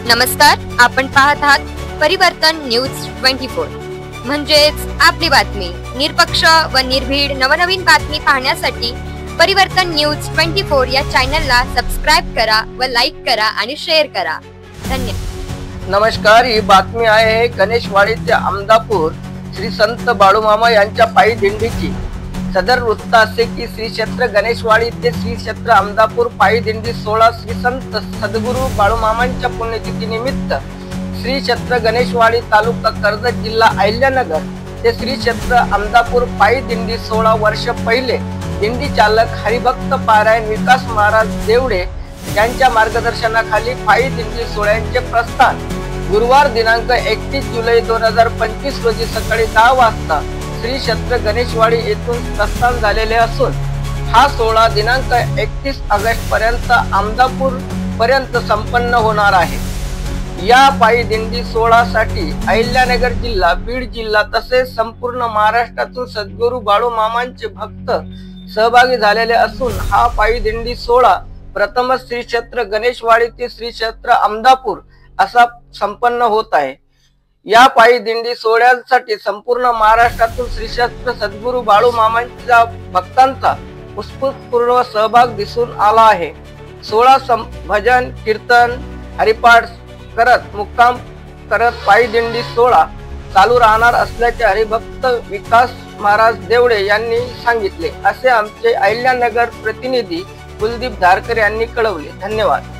नमस्कार, आपण पाहत आहात परिवर्तन न्यूज 24 म्हणजेच आपली बातमी। निरपक्ष व निर्भीड नवनवीन बातमी पाहण्यासाठी परिवर्तन न्यूज 24 या चॅनलला सबस्क्राइब करा व लाईक करा आणि शेअर करा। धन्यवाद। नमस्कार, ही बातमी आहे गणेशवाडीचे आमदापूर श्री संत बाळूमामा यांच्या पायी दिंडीची। सदर वृत्त असे की श्री क्षेत्र गणेशवाडी ते श्री क्षेत्र आमदापूर पायी दिंडी 16 श्री संत सद्गुरू बाळूमामांच्या पुण्यतिथी निमित्त श्री क्षेत्र गणेशवाडी तालुका कर्जत जिल्हा अहिल्यानगर ते श्री क्षेत्र आमदापूर पायी दिंडी 16 वर्ष पहिले दिंडी चालक हरिभक्त पारायण विकास महाराज देवडे यांच्या मार्गदर्शनाखाली पायी दिंडी सोहळ्याचे प्रस्थान गुरुवार दिनांक 31 जुलै 2025 रोजी सकाळी 10 वाजता श्री क्षेत्र गणेशवाडी येथून प्रस्थान झालेले असून हा सोहळा दिनांक 31 ऑगस्ट पर्यंत आमदापूर पर्यंत संपन्न होणार आहे। या पायी दिंडी सोहळ्यासाठी अहिल्यानगर जिल्हा, बीड जिल्हा तसेच संपूर्ण महाराष्ट्रातून सद्गुरू बाळूमामांचे भक्त सहभागी झालेले असून हा पायी दिंडी सोहळा प्रथमच श्री क्षेत्र गणेशवाडी ते श्री क्षेत्र आमदापूर असा संपन्न होत आहे। या पायी दिंडी सोहळ्यासाठी संपूर्ण महाराष्ट्रातून श्री क्षेत्र सद्गुरू बाळूमामांच्या भक्तांचा उत्स्फूर्त सहभाग दिसून आला आहे। सोहळा भजन कीर्तन हरिपाठ करत मुक्काम करत पायी दिंडी सोहळा चालू राहणार असल्याचे हरिभक्त विकास महाराज देवडे यांनी सांगितले, असे आमचे अहिल्यानगर प्रतिनिधी कुलदीप धारकर यांनी कळवले। धन्यवाद।